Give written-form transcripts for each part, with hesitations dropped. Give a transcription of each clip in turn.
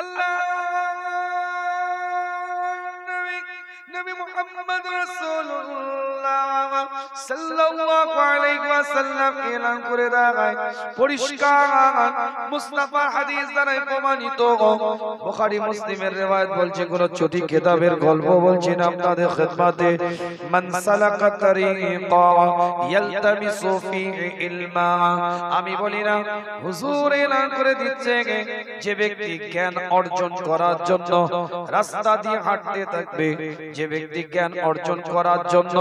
আল্লাহ নবী মুহাম্মদ রাসূলুল্লাহ সাল্লাল্লাহু আলাইহি ওয়াসাল্লাম এলান করে দেয়, পরিষ্কার মুস্তাফা হাদিস দ্বারা প্রমাণিত। বুখারী মুসলিমের riwayat বলছে, কোন ছোট কিতাবের গল্প বলছি না আপনাদের খিদমতে। মান সালাকা তারিকা ইয়ালতামিসু ফিহি ইলমা, আমি বলি না, হুজুর এলান করে দিচ্ছে, যে ব্যক্তি জ্ঞান অর্জন করার জন্য রাস্তা দিয়ে হাঁটতে থাকবে, যে ব্যক্তি জ্ঞান অর্জন করার জন্য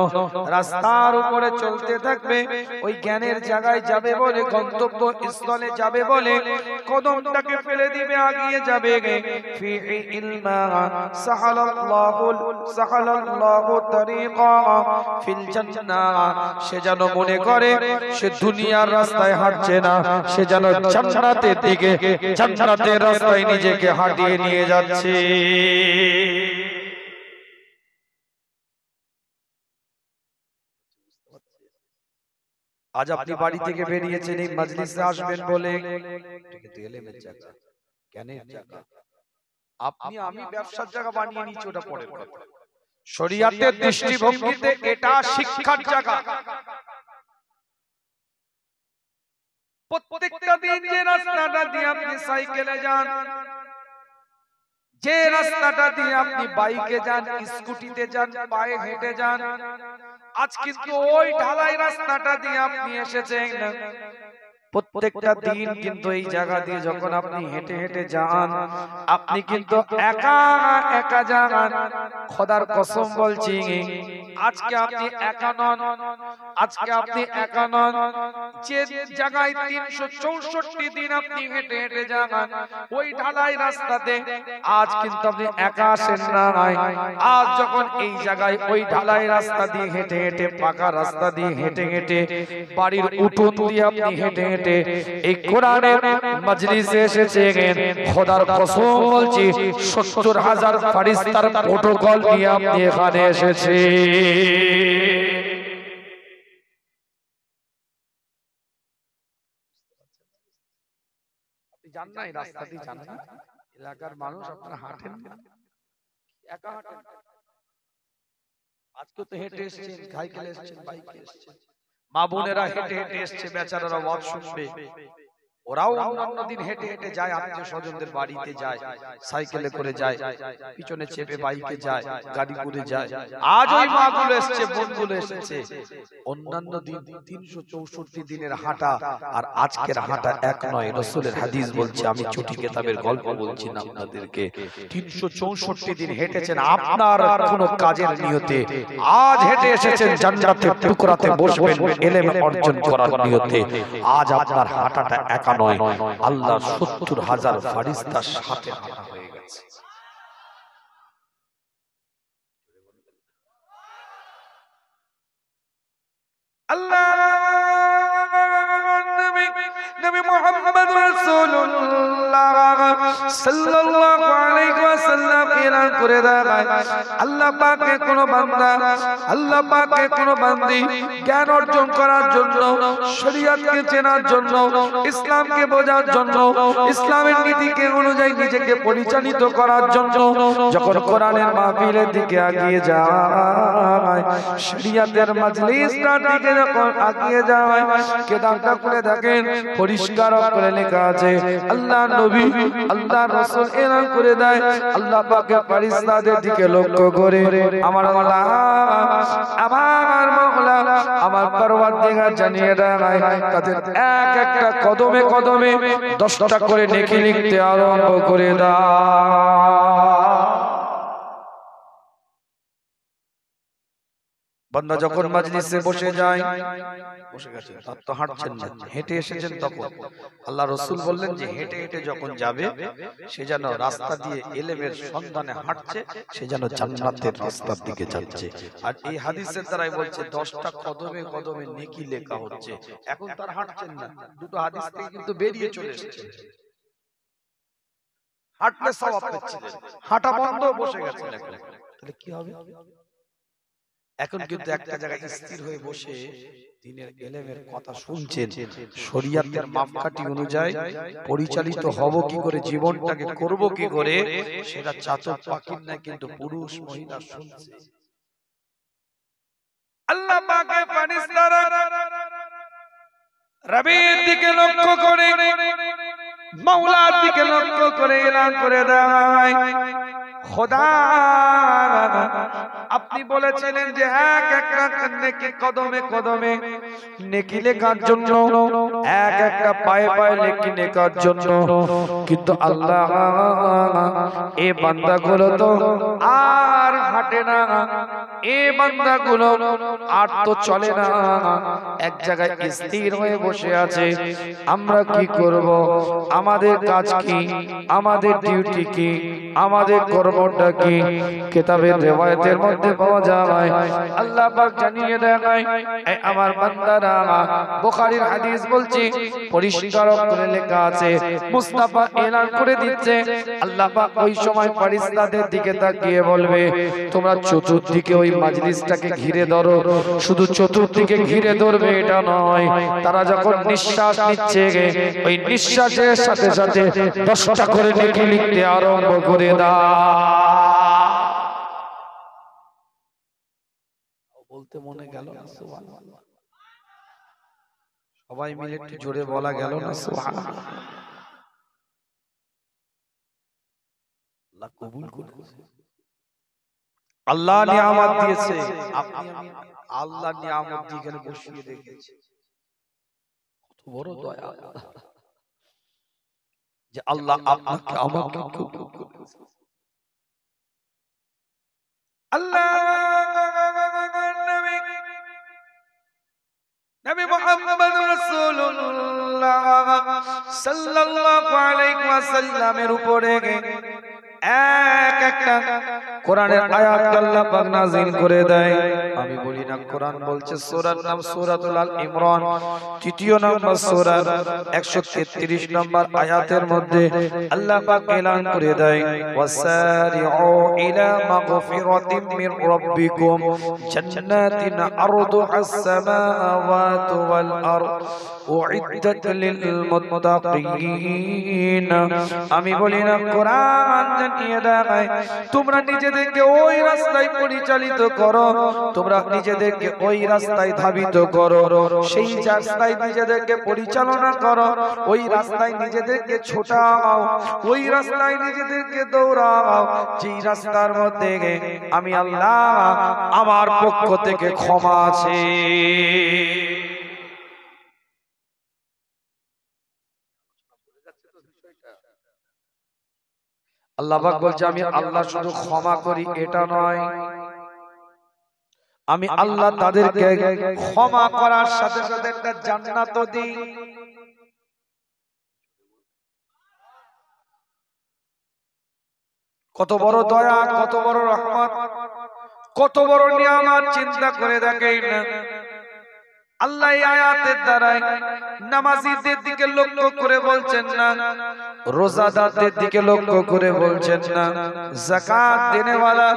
রাস্তার উপরে চলতে থাকবে, ওই জ্ঞানের জায়গায় যাবে বলে, গন্তব্য স্থলে যাবে বলে কদমটাকে ফেলে দিবে, আগিয়ে যাবে। ফিহি ইলমা সাহালাল্লাহু তারিকা ফিল জান্নাহ, সে যেন মনে করে সে দুনিয়ার রাস্তায় হাঁটছে না, সে যেন জান্নাতের দিকে, জান্নাতের রাস্তায় নিজেকে হাঁটিয়ে নিয়ে যাচ্ছে। আজ আপনি বাড়ি থেকে বেরিয়েছেন এই মজলিসে আসবেন বলে, কিন্তু এলেমের জায়গা, জ্ঞানের জায়গা। আপনি আমি ব্যবসার জায়গা বানিয়ে নিচ্ছি, ওটা পরের কথা। শরীয়তের দৃষ্টিভঙ্গিতে এটা শিক্ষার জায়গা। প্রত্যেকটা দিন যে রাস্তাটা দিয়ে আপনি সাইকেলে যান, যে রাস্তাটা দিয়ে আপনি বাইকে যান, স্কুটিতে যান, পায়ে হেঁটে যান, আজ কিন্তু ওই ঢালাই রাস্তাটা দিয়ে আপনি এসেছেন। প্রত্যেকটা দিন কিন্তু এই জায়গা দিয়ে যখন আপনি হেঁটে হেঁটে যান, আপনি কিন্তু একা একা যান। খোদার কসম বলছি, আজকে আপনি একা নন, আজকে আপনি একা নন। যে জায়গায় 364 দিন আপনি হেঁটে হেঁটে যান ওই ঢালাই রাস্তাতে, আজ কিন্তু আপনি একা আসেন না। আজ যখন এই জায়গায় ওই ঢালাই রাস্তা দিয়ে হেঁটে হেঁটে, পাকা রাস্তা দিয়ে হেঁটে হেঁটে, বাড়ির উঠোন দিয়ে আপনি হেঁটে হেঁটে এই কোরআনের মজলিসে এসেছেন, খোদার কসম বলছি 70,000 ফেরেশতার প্রটোকল নিয়ে আপনি এখানে এসেছেন। আপনি জান না এই রাস্তাটি, জান না এলাকার মানুষ, আপনারা হাঁটেন, একা হাঁটেন। আজকে তো হেঁটে এসেছেন, সাইকেলে এসেছেন, বাইকে এসেছেন, মা বোনেরা হেঁটে হেঁটে এসছে, বেচারারা ওয়াজ শুনবে। ওরাও অন্য দিন হেঁটে হেঁটে যায়, আত্মীয় স্বজনদের বাড়িতে যায়, সাইকেলে করে যায়, পিছনে চেপে বাইকে যায়, গাড়ি করে যায়। আজ ওই মাগুলো এসছে, বোনগুলো এসেছে। অন্যান্য দিন 364 দিনের হাঁটা আর আজকের হাঁটা এক নয়। রাসূলের হাদিস বলছে, আমি ছোট কিতাবের গল্প বলছি না আপনাদেরকে। 364 দিন হেঁটেছেন আপনার কোন কাজের নিয়তে। আজ হেঁটে এসেছেন জান্নাতের টুকরাতে বসবেন ইলম অর্জন করার নিয়তে। আজ আপনার হাঁটাটা একা নয়, আল্লাহ 70,000 ফেরেশতার সাথে হাঁটা হয়ে গেছে। আল্লাহ নবী মুহাম্মদ রাসূলুল্লাহ সাল্লাল্লাহু আলাইহি ওয়াসাল্লাম এলান করে দেয়, আল্লাহ পাকে কোন বান্দা, আল্লাহ পাকে কোন বান্দি জ্ঞান অর্জন করার জন্য, শরীয়তকে চেনার জন্য, ইসলামকে বোঝার জন্য, ইসলামের নীতিকে অনুযায়ী নিজেকে পরিচালিত করার জন্য যখন কোরআনের মাহফিলের দিকে এগিয়ে যায়, শরীয়তের মজলিসটার দিকে যখন এগিয়ে যায়, কিতাবটা খুলে দেখেন, পরিষ্কার করে লেখা আছে, আল্লাহ নবী, আল্লাহ রাসূল এলান করে দেয়, আল্লাহ পাকের ফেরেশতাদের দিকে লক্ষ্য করে, আমার আল্লাহ, আমার মাওলা, আমার পরওয়ারদিগার জানিয়ে দেয়, তাদের এক একটা কদমে কদমে 10টা করে নেকি লিখতে আরম্ভ করে দাও। বান্দা যখন মজলিসে বসে যায়, বসে গেছে, তার তো হাঁটছেন না, হেঁটে এসেছেন, তখন আল্লাহ রাসূল বললেন যে হেঁটে হেঁটে যখন যাবে, সে যেন রাস্তা দিয়ে ইলমের সন্ধানে হাঁটছে, সে যেন জান্নাতের রাস্তার দিকে যাচ্ছে। আর এই হাদিসের দ্বারাই বলছে 10টা কদমে কদমে নেকি লেখা হচ্ছে। এখন তার হাঁটছেন না, দুটো হাদিস থেকে কিন্তু বেরিয়ে চলে এসেছেন। হাঁটলে সওয়াব পাচ্ছিলেন, হাঁটা বন্ধ, বসে গেছেন, তাহলে কি হবে? এখন কিন্তু একটা জায়গায় স্থির হয়ে বসে দ্বীনের ইলমের কথা শুনছেন, শরীয়তের মাপকাঠি অনুযায়ী পরিচালিত হব কি করে, জীবনটাকে করব কি করে, সেটা চাতক পাখির না কিন্তু পুরুষ মহিলা শুনছে। আল্লাহ পাকের ফেরেশতারা রবির দিকে লক্ষ্য করে, মাওলার দিকে লক্ষ্য করে এলান করে দেয়, খোদা আপনি বলেছিলেন যে এক একটা নেকি কদমে কদমে নেকি লেখার জন্য, এক একটা পায়ে পায়ে নেকি লেখার জন্য, কিন্তু আল্লাহ এই বান্দাগুলো তো আর হাঁটে না, এই বান্দাগুলো আর তো চলে না, এক জায়গায় স্থির হয়ে বসে আছে। আমরা কি করব? আমাদের কাজ কি? আমাদের ডিউটি কি? আমাদের কর্মটা কি? কিতাবের রিওয়ায়াতের মধ্যে পাওয়া যায়, আল্লাহ পাক জানিয়ে দেয়, এই আমার বান্দারা, বুখারীর হাদিস বলছি, পরিষ্কার করে লেখা আছে, মুস্তাফা এলান করে দিচ্ছে, আল্লাহ পাক ওই সময় ফেরেশতাদের দিকে তাকিয়ে বলবে, তোমরা চতুর্দিকে ওই মাজলিসটাকে ঘিরে ধরো। শুধু চতুর্দিকে ঘিরে ধরবে এটা নয়, তারা যখন নিঃশ্বাস নিচ্ছে ওই নিঃশ্বাসের সাথে সাথে 10টা করে নেকি লিখতে আরম্ভ করে দাও। বলতে মনে গেল না সুবহানাল্লাহ? সবাই মিলে একটু জোরে বলা গেল না সুবহানাল্লাহ? আল্লাহ কবুল করুন। আল্লাহ নিয়ামত দিয়েছে, আপনি আমি আল্লাহ নিয়ামত দিয়ে এখানে বসিয়ে রেখেছে। কত বড় দয়া যে আল্লাহ আপনাকে আমাকে কবুল করেছে। আল্লাহ নবী মুহাম্মদ রাসূলুল্লাহ সাল্লাল্লাহু আলাইহি ওয়াসাল্লামের উপরে এক একটা কোরআনের আয়াত আল্লাহ পাক নাযিল করে দেয়। আমি বলি না, কোরআন বলছে, সূরার নাম সূরাতুল আল ইমরান, 3 নম্বর সূরা 133 নম্বর আয়াতের মধ্যে আল্লাহ পাক এলান করে দেয়, ওয়াসারিউ ইলা মাগফিরাতিম মির রাব্বিকুম জান্নাতিন আরদুহাস সামাওয়াতু ওয়াল আরদ উইদ্দাত লিল মুত্তাকিন। আমি বলি না, কোরআন জানিয়ে দেয়, তোমরা নিজেদেরকে ওই রাস্তায় পরিচালিত করো, তোমরা নিজেদেরকে ওই রাস্তায় ধাবিত করো, সেই রাস্তায় নিজেদেরকে পরিচালনা করো, ওই রাস্তায় নিজেদেরকে ছোটাও, ওই রাস্তায় নিজেদেরকে দৌড়াও, যেই রাস্তার মধ্যে আমি আল্লাহ আমার পক্ষ থেকে ক্ষমা আছে। আল্লাহ পাক বলছে, আমি আল্লাহ শুধু ক্ষমা করি এটা নয়, আমি আল্লাহ তাদেরকে ক্ষমা করার সাথে সাথে একটা জান্নাতও দিই। কত বড় দয়া, কত বড় রহমত, কত বড় নিয়ামত, চিন্তা করে দেখেন না। আল্লাহ এই আয়াতের দ্বারাই নামাজীদের দিকে লক্ষ্য করে বলছেন না, রোজাদারদের দিকে লক্ষ্য করে বলছেন না, যাকাত দেনেওয়ালা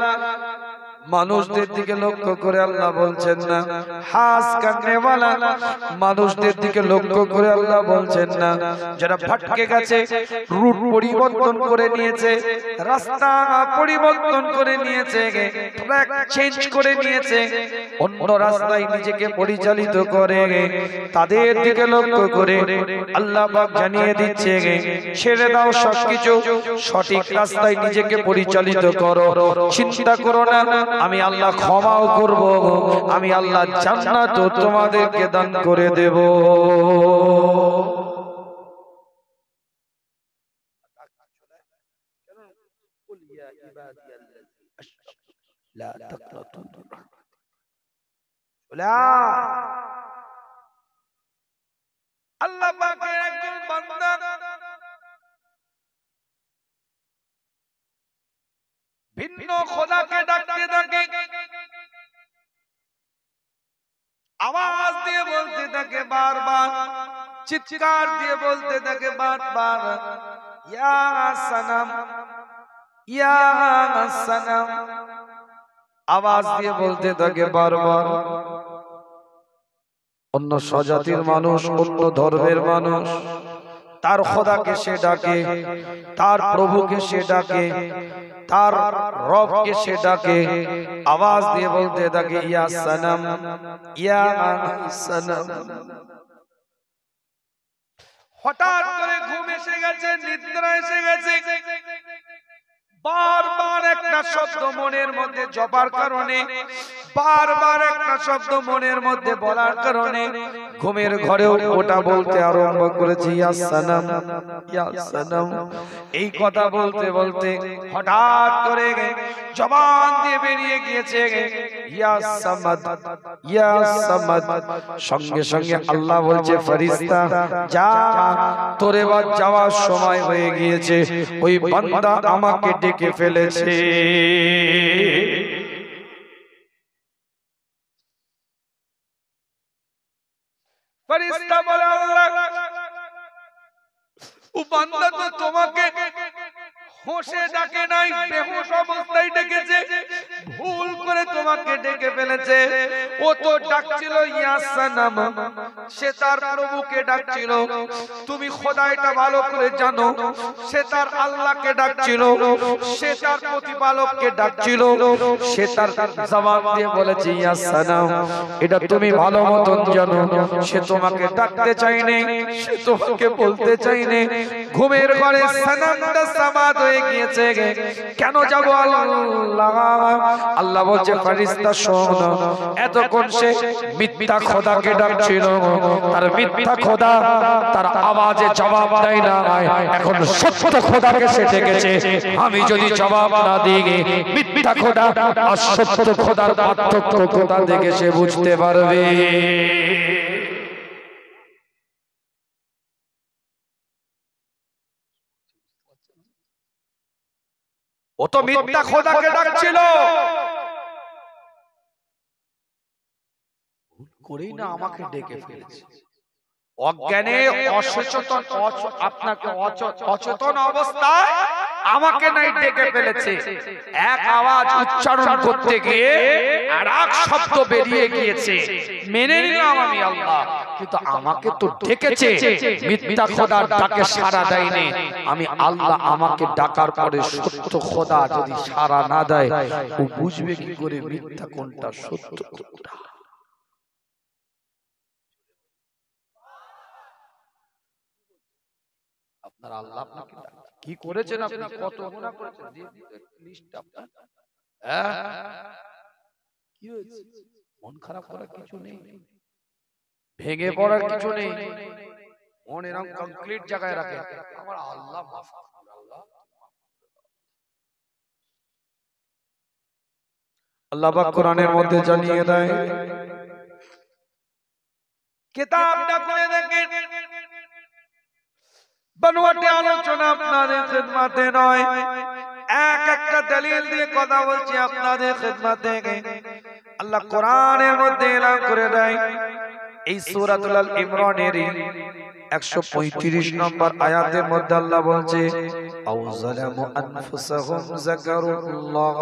মানুষদের দিকে লক্ষ্য করে আল্লাহ বলছেন না, হাজ করনেওয়ালা মানুষদের দিকে লক্ষ্য করে আল্লাহ বলছেন না, যারা ভটকে গেছে, রুট পরিবর্তন করে নিয়েছে, রাস্তা পরিবর্তন করে নিয়েছে, ট্র্যাক চেঞ্জ করে নিয়েছে, অন্য রাস্তায় নিজেকে পরিচালিত করে, তাদের দিকে লক্ষ্য করে আল্লাহ পাক জানিয়ে দিচ্ছে, ছেড়ে দাও সবকিছু, সঠিক রাস্তায় নিজেকে পরিচালিত করো, চিন্তা করো না, আমি আল্লাহ ক্ষমাও করব, আমি আল্লাহ জান্নাত তোমাদেরকে দান করে দেব। আল্লাহ পাকের একজন বান্দা ভিন্ন খোদাকে ডাকতে থাকে, আওয়াজ দিয়ে বলতে থাকে বারবার, চিৎকার দিয়ে বলতে থাকে বারবার, ইয়া সানাম, ইয়া সানাম, আওয়াজ দিয়ে বলতে থাকে বারবার। অন্য স্বজাতির মানুষ, অন্য ধর্মের মানুষ তার খোদাকে সে ডাকে, তার প্রভুকে সে ডাকে, তার রবকে সে ডাকে, আওয়াজ দিয়ে বলতে থাকে ইয়া সানাম, ইয়া সানাম। হঠাৎ করে ঘুম এসে গেছে, নিদ্রা এসে গেছে, বারবার একটা শব্দ মনের মধ্যে জপার কারণে, বারবার একটা শব্দ মনের মধ্যে বলার কারণে ঘুমের ঘরেও ওটা বলতে আরম্ভ করেছে ইয়া সানাম, ইয়া সানাম। এই কথা বলতে বলতে হঠাৎ করে জবান দিয়ে বেরিয়ে গিয়েছে ইয়া সামাদ, ইয়া সামাদ। সঙ্গে সঙ্গে আল্লাহ বলছে ফেরেশতা যা, তোর এবার যাওয়ার সময় হয়ে গিয়েছে, ওই বান্দা আমাকে ডেকে ফেলেছে। ফেরেশতা বলে আল্লাহ, ও বান্দা তো তোমাকে হোশে ডাকে নাই, বেহুশ অবস্থায় ডেকেছে, ভুল করে তোমাকে ডেকে ফেলেছে। ও তো ডাকছিল ইয়া সানাম, সে তার প্রভুকে ডাকছিল। তুমি খোদাইটা ভালো করে জানো, সে তার আল্লাহকে ডাকছিল, সে তার প্রতিপালককে ডাকছিল। সে তার জবান দিয়ে বলেছে ইয়া সানাম, এটা তুমি ভালো মতন জানো। সে তোমাকে ডাকতে চাইনি, সে তোমাকে বলতে চাইনি। ঘুমের ঘরে সানামটা সামাদ হয়ে গিয়েছে। কেন যাব আল্লাহ? আল্লাহ বলছে ফেরেশতা শোন, এতক্ষণ সে মিথ্যা খোদাকে ডাকছিল, তার মিথ্যা খোদা তার আওয়াজে জবাব দেয় না, এখন সত্য খোদাকে সে ডেকেছে। আমি যদি জবাব না দিই, মিথ্যা খোদা আর সত্য খোদার পার্থক্য খোদা দেখে সে বুঝতে পারবে। ও তো মিথ্যা খোদাকে ডাকছিল, ভুল করেই না আমাকে ডেকে ফেলেছে। অজ্ঞানে, অসচেতন, আপনাকে অচেতন অবস্থায় আমাকে নাই ডেকে ফেলেছে। এক আওয়াজ উচ্চারণ করতে গিয়ে আর এক শব্দ বেরিয়ে গিয়েছে, মেনে নিলাম আমি আল্লাহ, কিন্তু আমাকে তো ডেকেছে। মিথ্যা খোদার ডাকে সাড়া দেয়নি, আমি আল্লাহ আমাকে ডাকার পরে সত্য খোদা যদি সাড়া না দেয়, ও বুঝবে কি করে মিথ্যা কোনটা সত্য কোনটা? আপনার আল্লাহ আপনাকে কি করেছেন, আপনি কত গুনাহ করেছেন, লিস্ট আপনার। কি হয়েছে? মন খারাপ করার কিছু নেই, ভেঙে পড়ার কিছু নেই, মন এরকম কমপ্লিট জায়গায় রাখে, আমার আল্লাহ মাফ করবে। আল্লাহ পাক কোরআনের মধ্যে জানিয়ে দেয়, কিতাবটা করে দেখেন, বানোয়াটে আলোচনা আপনাদের খিদমতে নয়, এক একটা দলিল দিয়ে কথা বলছি আপনাদের খিদমতে। আল্লাহ কোরআনের মধ্যে এলান করে দেয়, এই সূরাতুল আল ইমরানের 135 নম্বর আয়াতের মধ্যে আল্লাহ বলছে আও যালামু আনফুসাহুম যাকারুল্লাহ।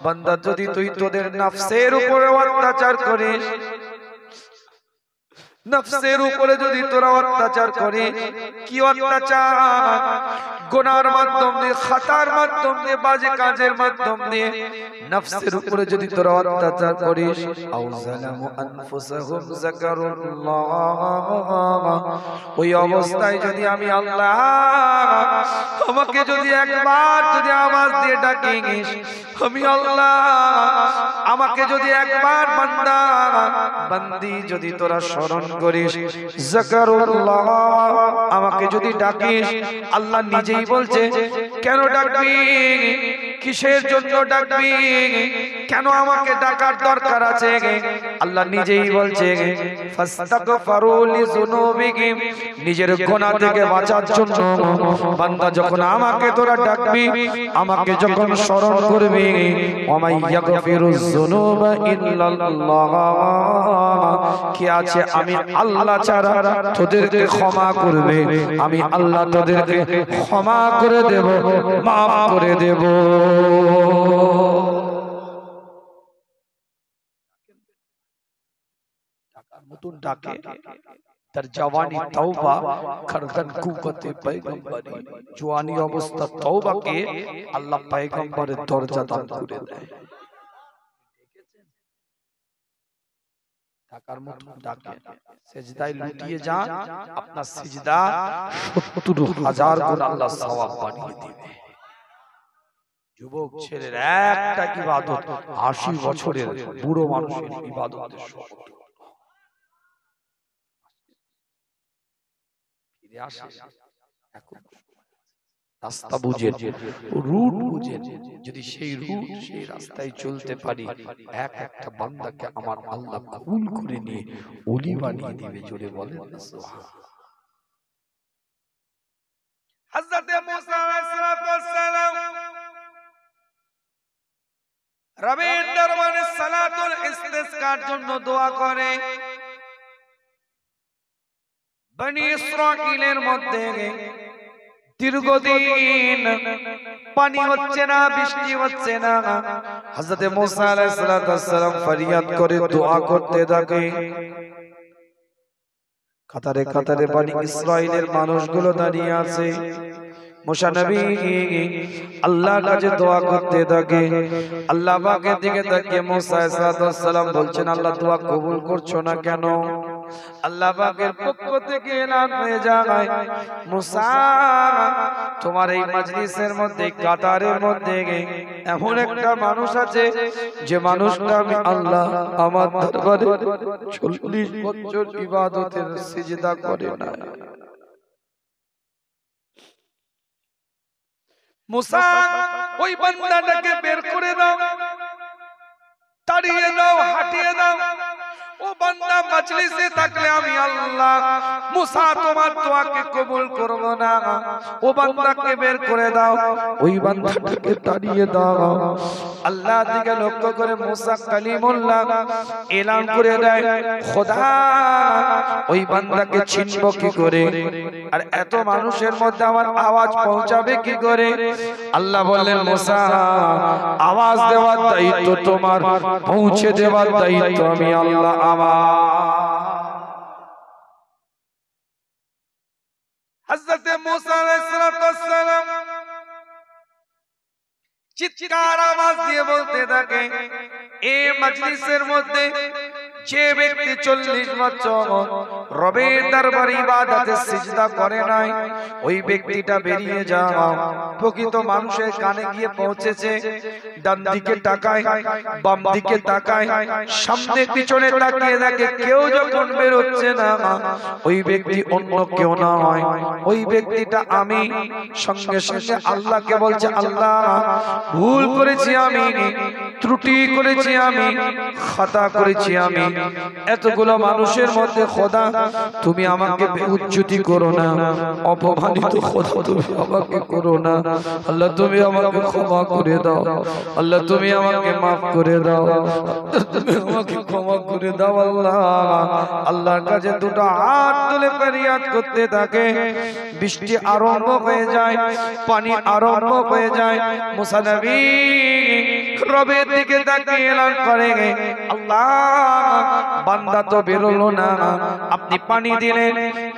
বান্দা যদি তুই তোদের নফসের উপরে অত্যাচার করিস, নফসের উপরে যদি তোরা অত্যাচার করিস, কি অত্যাচার? গুনার মাধ্যম দিয়ে, খাতার মাধ্যম দিয়ে, বাজে কাজের মাধ্যম দিয়ে নফসের উপরে যদি তোরা অত্যাচার করিস, আও যালামু আনফুসাহুম যাকারুল্লাহ, ওই অবস্থায় যদি আমি আল্লাহ, আমাকে যদি একবার যদি আওয়াজ দিয়ে ডাকিস, আমি আল্লাহ, আমাকে যদি একবার বান্দা বান্দি যদি তোরা স্মরণ করিস, যাকারুল্লাহ, আমাকে যদি ডাকিস, আল্লাহ নিজেই বলছে কেন ডাকবি, কিসের জন্য ডাকবি, কেন আমাকে ডাকার দরকার আছে? আল্লাহ নিজেই বলছে ফাস্তাগফিরু লিযুনুবিহিম, নিজের গুনাহ থেকে বাঁচার জন্য বান্দা যখন আমাকে তোরা ডাকবি, আমাকে যখন স্মরণ করবি, ওমাই ইয়াগফিরুয যুনুবা ইল্লাল্লাহ, কি আছে আমি আল্লাহ ছাড়া তোদেরকে ক্ষমা করবে, আমি আল্লাহ তোদেরকে ক্ষমা করে দেব, মাফ করে দেব। মতন ডাকে তার জওয়ানি তওবা খরদন কুওয়াতে পয়গম্বরি জওয়ানি অবস্থা তওবাকে আল্লাহ পয়গম্বরের দরজা দান করে দেয় ডাকার মতন ডাকে সিজদায় লুটিয়ে যান আপনার সিজদা ৭০,০০০ গুণ আল্লাহ সওয়াব বানিয়ে দিবে যুবক ছেলের একটা ইবাদত ৮০ বছরের বুড়ো মানুষের ইবাদতের সমান রাস্তা বুঝেন রুট বুঝেন যদি সেই রুট সেই রাস্তায় চলতে পারি এক একটা বান্দাকে আমার আল্লাহ কবুল করে নিয়ে ওলি বানিয়ে দিবে জোরে বলেন না সুবহানাল্লাহ হযরত মুসা আলাইহিস সালাম রবের দরবারে সালাতুল ইস্তিসকার জন্য দোয়া করে বনি ইসরাঈলের মধ্যে দীর্ঘদিন পানি হচ্ছে না বৃষ্টি হচ্ছে না হযরত মুসা আলাইহিস সালাম ফরিয়াদ করে দোয়া করতে থাকে কাতারে কাতারে বনি ইসরাঈলের মানুষগুলো দাঁড়িয়ে আছে মুসা নবী আল্লাহর কাছে দোয়া করতে থাকে আল্লাহ পাকের দিকে তাকিয়ে মুসা আলাইহিস সালাম বলছেন আল্লাহ দোয়া কবুল করছো না কেন আল্লাহ পাকের পক্ষ থেকে এলান হয়ে যায় মুসা তোমার এই মজলিসের মধ্যে কাতারের মধ্যে এমন একটা মানুষ আছে যে মানুষটা আমি আল্লাহ আমার দরবারে ৪০ বছর ইবাদতের সিজদা করে না মুসা ওই বান্দাটাকে বের করে দাও তাড়িয়ে দাও হাঁটিয়ে দাও ও বান্দা মজলিসে থাকলে আমি আল্লাহ মুসা তোমার দোয়াকে কবুল করব না ও বান্দাকে বের করে দাও ওই বান্দাটাকে তাড়িয়ে দাও আল্লাহ দিকে লক্ষ্য করে মুসা কালিমুল্লাহ এলান করে দেয় খোদা ওই বান্দাকে চিনব কি করে আর এত মানুষের মধ্যে আমার আওয়াজ পৌঁছাবে কি করে আল্লাহ বললেন মুসা আওয়াজ দেওয়ার দায়িত্ব তোমার পৌঁছে দেওয়ার দায়িত্ব আমি আল্লাহ হযরত মুসা আলাইহিস সালাম চিৎকার আওয়াজ দিয়ে বলতে থাকে এই মজলিসের মধ্যে যে ব্যক্তি ৪০ বছর রবের দরবারে ইবাদতে সিজদা করে নাই ওই ব্যক্তিটা বেরিয়ে যাও প্রকৃত মানুষের কানে গিয়ে পৌঁছেছে ডান দিকে তাকায় বাম দিকে তাকায় সামনে পিছনে তাকিয়ে দেখে কেউ যখন বের হচ্ছে না ওই ব্যক্তি অন্য কেউ না হয় ওই ব্যক্তিটা আমি সঙ্গে সঙ্গে আল্লাহকে বলছে আল্লাহ ভুল করেছি আমি ত্রুটি করেছি আমি খাতা করেছি আমি এতগুলো মানুষের মধ্যে খোদা তুমি আমাকে বেউজ্জতি করো না অপমানিত খোদা তুমি আমাকে করো না আল্লাহ তুমি আমাকে ক্ষমা করে দাও আল্লাহ তুমি আমাকে maaf করে দাও তুমি আমাকে ক্ষমা করে দাও আল্লাহ আল্লাহর কাছে দুটো হাত তুলে ফরিয়াদ করতে থাকে বৃষ্টি আরম্ভ হয়ে যায় পানি আরম্ভ হয়ে যায় মুসা নবী রবের দিকে তাকিয়ে এলান করে আল্লাহ বান্দা তো বেরোলো না আপনি পানি দিলেন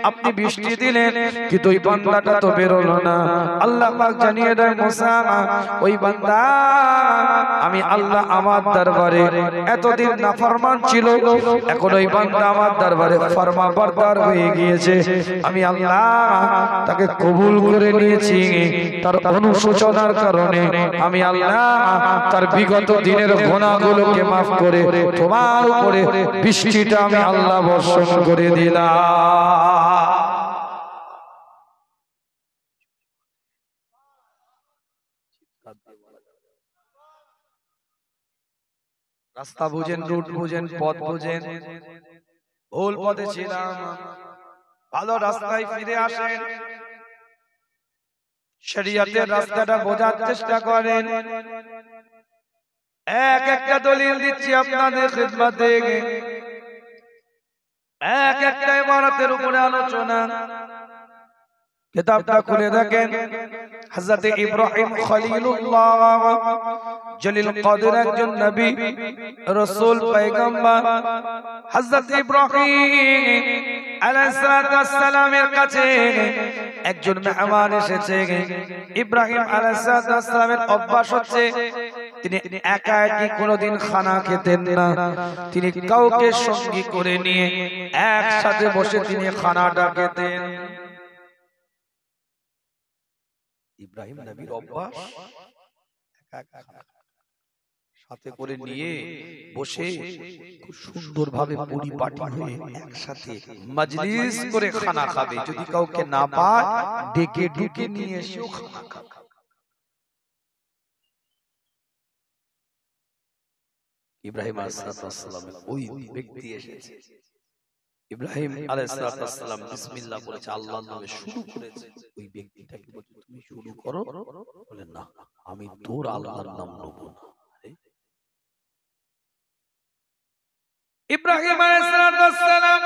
আপনি বৃষ্টি দিলেন কিন্তু ওই বান্দাটা তো বেরোলো না আল্লাহ পাক জানিয়ে দেয় মুসা ওই বান্দা আমি আল্লাহ আমার দরবারে এতদিন নাফরমান ছিল এখন ওই বান্দা আমার দরবারে ফরমাবরদার হয়ে গিয়েছে আমি আল্লাহ তাকে কবুল করে নিয়েছি তার অনুশোচনার কারণে আমি আল্লাহ তার বিগত দিনের গুনাহগুলোকে maaf করে তোমার উপরে বৃষ্টিটা আমি আল্লাহ বর্ষণ করে দিলাম রাস্তা বুঝেন রুট বুঝেন পথ বুঝেন ভুল পথে ছিলাম ভালো রাস্তায় ফিরে আসেন শরীয়তের রাস্তাটা বোঝার চেষ্টা করেন এক একটা দলিল দিচ্ছি আপনাদের খিদমতে এক একটা ইবারতের উপরে আলোচনা কিতাবটা খুলে দেখেন হযরত ইব্রাহিম খলিলুল্লাহ জলিল কদর একজন নবী রাসূল পয়গম্বর হযরত ইব্রাহিম আলাইহিস সালামের কাছে একজন মেহমান এসেছে। ইব্রাহিম আলাইহিস সালামের অভ্যাস হচ্ছে তিনি একা একই কোনোদিন খানা খেতেন না, তিনি কাউকে সঙ্গী করে নিয়ে একসাথে বসে তিনি খানাটা খেতেন। ইব্রাহিম নবীর অভ্যাস সাথে করে নিয়ে বসে খুব সুন্দরভাবে পরিপাটি হয়ে একসাথে মজলিস করে খানা খাবে, যদি কাউকে না পায় ডেকে ডুকে নিয়ে এসেও খানা খাবে। ইব্রাহিম আলাইহিস সালাম ওই ব্যক্তি এসেছে, ইব্রাহিম আলাইহিস সালাম বিসমিল্লাহ বলেছে, আল্লাহর নামে শুরু করেছে। ওই ব্যক্তিটাকে বলছে তুমি শুরু করো, বলে না আমি তোর আল্লাহর নাম নেব না। ইব্রাহিম আলাইহিস সালাম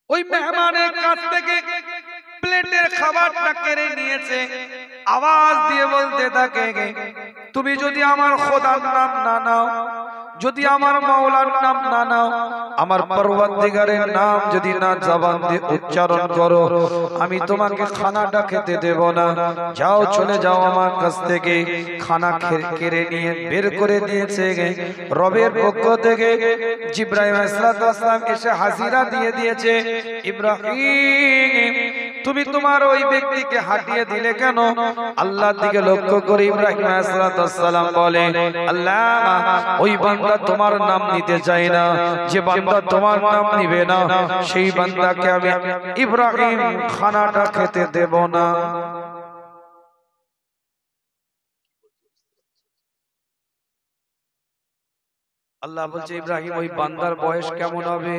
ওই মেহমানের কাছ থেকে প্লেটের খাবারটা কেড়ে নিয়েছে, আওয়াজ দিয়ে বলতে থাকে তুমি যদি আমার খোদার নাম না নাও, যদি আমার মাওলার নাম না নাও, আমার পরওয়ারদিগারের নাম যদি না জবান দিয়ে উচ্চারণ করো, আমি তোমাকে খানাটা খেতে দেব না। যাও চলে যাও আমার কাছ থেকে। খানা কেড়ে নিয়ে বের করে দিয়েছে রবের পক্ষ থেকে। জিবরাইল আলাইহিস সালাম এসে হাজিরা দিয়ে দিয়েছে, ইব্রাহিম তুমি তোমার ওই ব্যক্তিকে হাঁটিয়ে দিলে কেন? আল্লাহর দিকে লক্ষ্য করে ইব্রাহিম আলাইহিস সালাম বলে, আল্লাহ ওই বান্দা তোমার নাম নিতে চাই না, যে বান্দা তোমার নাম নিবে না সেই বান্দাকে আমি ইব্রাহিম খানাটা খেতে দেব না। আল্লাহ বলছে, ইব্রাহিম ওই বান্দার বয়স কেমন হবে?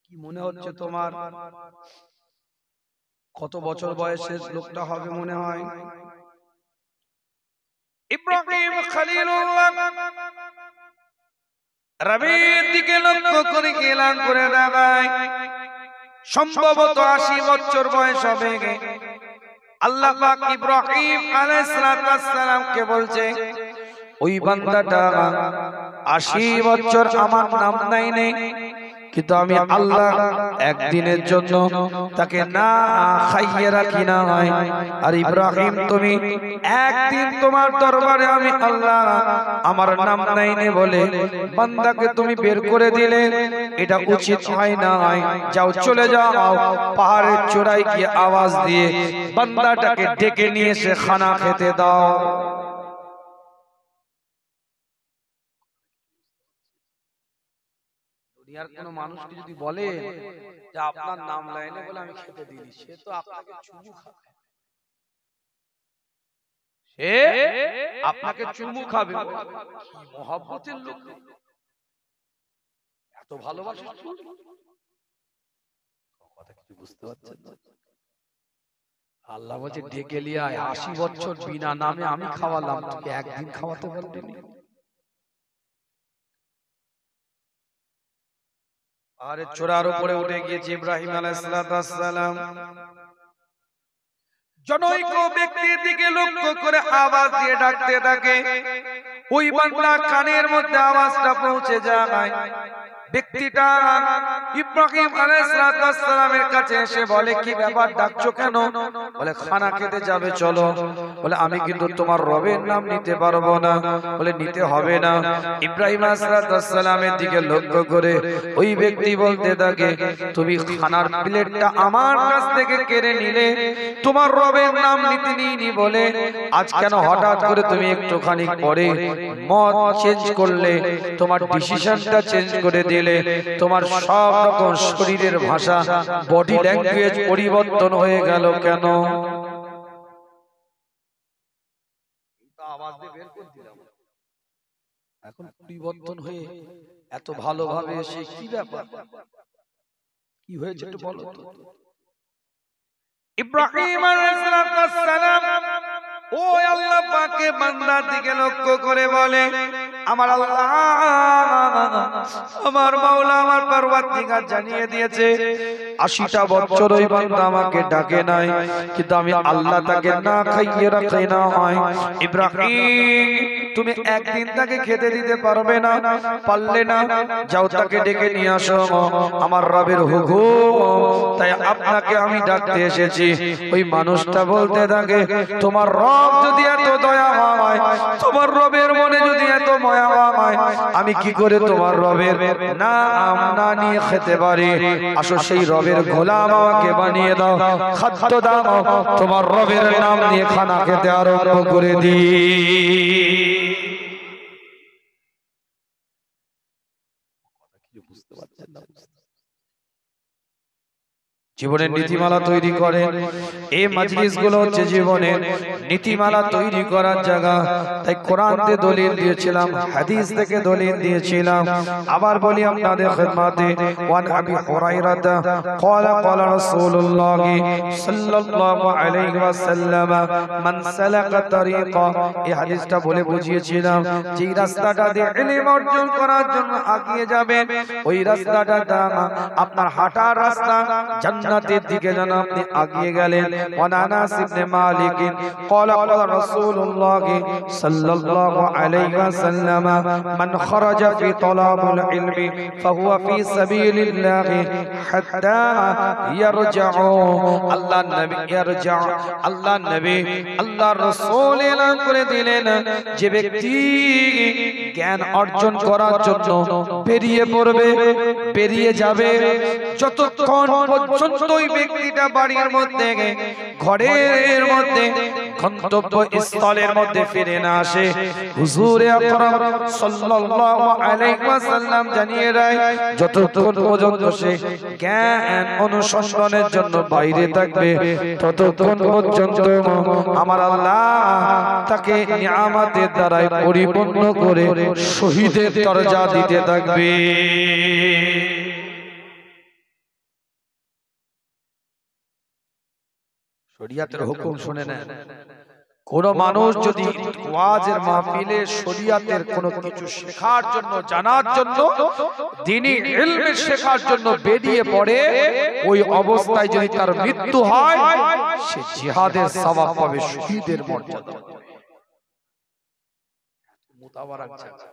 কি মনে হচ্ছে তোমার? কত বছর বয়সের লোকটা হবে মনে হয়? ইব্রাহিম খলিলুল্লাহ রবের দিকে লক্ষ্য করে এলান করে দেয়, সম্ভবত 80 বছর বয়স হবে। আল্লাহ পাক ইব্রাহিম আলাইহিস সালামকে বলছে, ওই বান্দাটা 80 বছর আমার নাম নাই নেই, কিন্তু আমি আল্লাহ একদিনের জন্য তাকে না খাইয়ে রাখি না হয়। আর ইব্রাহিম তুমি একদিন তোমার দরবারে আমি আল্লাহ আমার নাম নাই নে বলে বান্দাকে তুমি বের করে দিলে, এটা উচিত হয় না। যাও চলে যাও, পাহাড়ের চূড়ায় গিয়ে আওয়াজ দিয়ে বান্দাটাকে ডেকে নিয়ে এসে খানা খেতে দাও। দুনিয়ার কোন মানুষকে যদি বলে যে আপনার নাম লাইনে বলে আমি খেতে দিই, সে তো আপনাকে চুমু খাবে, সে আপনাকে চুমু খাবে। কি মহব্বতের লোক, এত ভালোবাসে। কথা কিছু বুঝতে পারছেন? আল্লাহ বলছে ডেকে লিয়ে আয়, 80 বছর বিনা নামে আমি খাওয়ালাম, তোকে একদিন খাওয়াতে পারবি না। আর চূড়ার উপরে উঠে গিয়েছে ইব্রাহিম আলাইহিস সালাম, জনৈক ব্যক্তির দিকে লক্ষ্য করে আওয়াজ দিয়ে ডাকতে থাকে। ওই বান্দা কানের মধ্যে আওয়াজটা পৌঁছে যায়। ব্যক্তিটা ইব্রাহিম আলাইহিস সালামের কাছে এসে বলে, কি ব্যাপার ডাকছো কেন? বলে খানা খেতে যাবে চলো। বলে আমি কিন্তু তোমার রবের নাম নিতে পারবো না। বলে নিতে হবে না। ইব্রাহিম আলাইহিস সালামের দিকে লক্ষ্য করে ওই ব্যক্তি বলতে থাকে, তুমি খানার প্লেটটা আমার কাছ থেকে কেড়ে নিলে, তোমার রবের নাম নিতে নিনি বলে আজ কেন হঠাৎ করে তুমি একটুখানি পরে মত চেঞ্জ করলে, তোমার ডিসিশনটা চেঞ্জ করে দিলে, তোমার সব রকম শরীরের ভাষা, বডি ল্যাঙ্গুয়েজ পরিবর্তন হয়ে গেল কেন? আওয়াজ দিয়ে বের করে দিলাম, এখন পরিবর্তন হয়ে এত ভালোভাবে এসে কি ব্যাপার, কি হয়েছে একটু বলো তো। ইব্রাহিম আলাইহিস সালাম ও আল্লাহ পাকের বান্দার দিকে লক্ষ্য করে বলে, আমার আল্লাহ আমার মাওলা আমার পরওয়ারদিগার জানিয়ে দিয়েছে 80টা বছর ওই বান্দা আমাকে ডাকে নাই, কিন্তু আমি আল্লাহ তাকে না খাইয়ে রাখি না হয়। ইব্রাহিম তুমি একদিন তাকে খেতে দিতে পারবে না, পারলে না, যাও তাকে ডেকে নিয়ে আসো, আমার রবের হুকুম, তাই আপনাকে আমি ডাকতে এসেছি। ওই মানুষটা বলতে থাকে, তোমার রব যদি এত দয়া হয়, তোমার রবের মনে যদি এত মায়া হয়, আমি কি করে তোমার রবের নাম না নিয়ে খেতে পারি? আসো সেই রবের গোলাম আমাকে বানিয়ে দাও, খাদ্য দাও, তোমার রবের নাম নিয়ে খানা খেতে আরম্ভ করে দিই। বুঝতে পারছেন না? জীবনের নীতিমালা তৈরি করে এই মাজলিস গুলো হচ্ছে জীবনের নীতিমালা তৈরি করার জায়গা। তাই কোরআন থেকে দলিল দিয়েছিলাম, হাদিস থেকে দলিল দিয়েছিলাম। আবার বলি আপনাদের খিদমতে, ওয়ান আবি হুরায়রা ক্বালা ক্বালা রাসূলুল্লাহ সাল্লাল্লাহু আলাইহি ওয়াসাল্লাম মান সালাকা তারিকা, এই হাদিসটা বলে বুঝিয়েছিলাম যে রাস্তাটা দিয়ে ইলম অর্জন করার জন্য এগিয়ে যাবেন, ওই রাস্তাটা আপনার হাঁটার রাস্তা, জান্নাতের দিকে যেন আপনি এগিয়ে গেলেন। আনাস ইবনে মালিক قال قال رسول الله صلى الله عليه وسلم من خرج في طلب العلم فهو في سبيل الله حتى يرجع। আল্লাহ নবী يرجع, আল্লাহ নবী আল্লাহ রাসূল এলান করে দিলেন, যে ব্যক্তি জ্ঞান অর্জন করার জন্য বেরিয়ে পড়বে, বেরিয়ে যাবে, যতক্ষণ পর্যন্ত ওই ব্যক্তিটা বাড়ির মধ্যে, ঘরের মধ্যে, গন্তব্য স্থলের মধ্যে ফিরে না আসে, হুজুর আকরাম সাল্লাল্লাহু আলাইহি ওয়াসাল্লাম জানিয়ে দেয়, যতক্ষণ পর্যন্ত সে জ্ঞান অনুসন্ধানের জন্য বাইরে থাকবে, ততক্ষণ পর্যন্ত আমার আল্লাহ তাকে নিয়ামতের দ্বারা পরিপূর্ণ করে শহীদের দরজা দিতে থাকবে। শরিয়াতের হুকুম শুনে নেন। কোন মানুষ যদি ওয়াজের মাহফিলে শরিয়াতের কোনো কিছু শেখার জন্য, জানার জন্য, দ্বীনি ইলম শেখার জন্য বেরিয়ে পড়ে, ওই অবস্থায় যদি তার মৃত্যু হয়, সে জিহাদের সওয়াব পাবে, শহীদের মর্যাদা। মুতাবারাক জায়গা,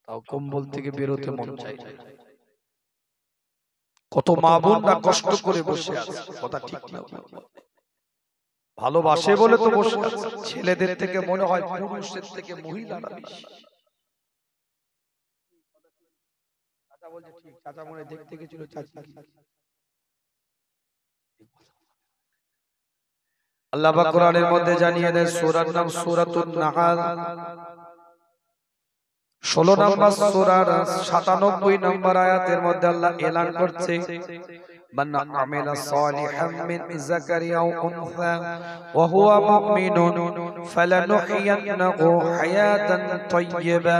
তাও কম্বল থেকে বেরোতে মন চায়। কত মা বোনরা কষ্ট করে বসে আছে, কথা ঠিক না? ভালোবাসে বলে তো বসে আছে। ছেলেদের থেকে মনে হয় পুরুষের থেকে মহিলারা বেশি। চাচা বলছে ঠিক, চাচা মনে দেখতে গেছিল চাচি। আল্লাহ পাক কোরআনের মধ্যে জানিয়ে দেন, সূরার নাম সূরাতুন নাহাল, 16 নম্বর সূরার 97 নম্বর আয়াতের মধ্যে আল্লাহ এলান করছে, মান আমিলা সালিহাম মিন যাকারি আও উনসা ওয়া হুয়া মুমিনুন ফালানুহইয়ান্নাহু হায়াতান তাইয়্যিবা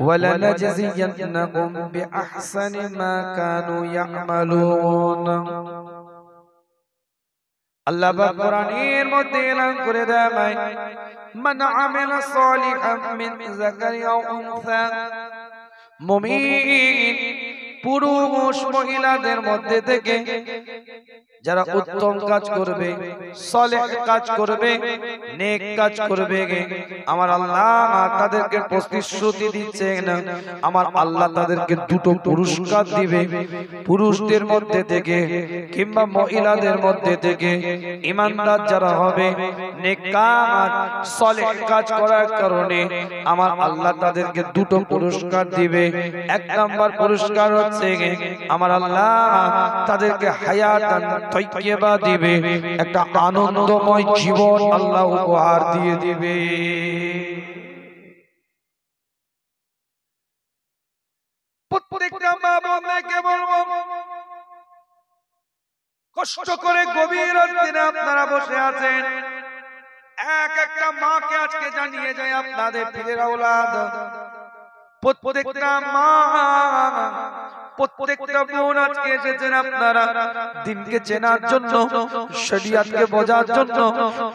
ওয়া লানাজজিয়ান্নাহুম বিআহসানি মা কানু ইয়ামালুন। আল্লাহ পাক কোরআনের মধ্যে এলান করে দেয়, মান আমিলা সালিহাম মিন যাকারি আও উনসা, মুমিন পুরুষ মহিলাদের মধ্যে থেকে যারা উত্তম কাজ করবে, সালেহ কাজ করবে, নেক কাজ করবে, আমার আল্লাহ তাদেরকে প্রতিশ্রুতি দিচ্ছেন, আমার আল্লাহ তাদেরকে দুটো পুরস্কার দিবে। পুরুষদের মধ্যে থেকে কিংবা মহিলাদের মধ্যে থেকে ঈমানদার যারা হবে, নেক কাজ সালেহ কাজ করার কারণে আমার আল্লাহ তাদেরকে দুটো পুরস্কার দিবে। এক নাম্বার পুরস্কার হচ্ছে আমার আল্লাহ তাদেরকে হায়াতান তাইয়্যিবা দিবে, একটা আনন্দময় জীবন আল্লাহ উপহার দিয়ে দিবে। প্রত্যেকটা মা বোনকে বলবো, কষ্ট করে গভীর রাতে আপনারা বসে আছেন, এক একটা মাকে আজকে জানিয়ে যায় আপনাদের পীরের আওলাদ, প্রত্যেকটা মা প্রত্যেকটা বোন আজকে এসেছেন আপনারা দিনকে চেনার জন্য, শরিয়তকে বোঝার জন্য,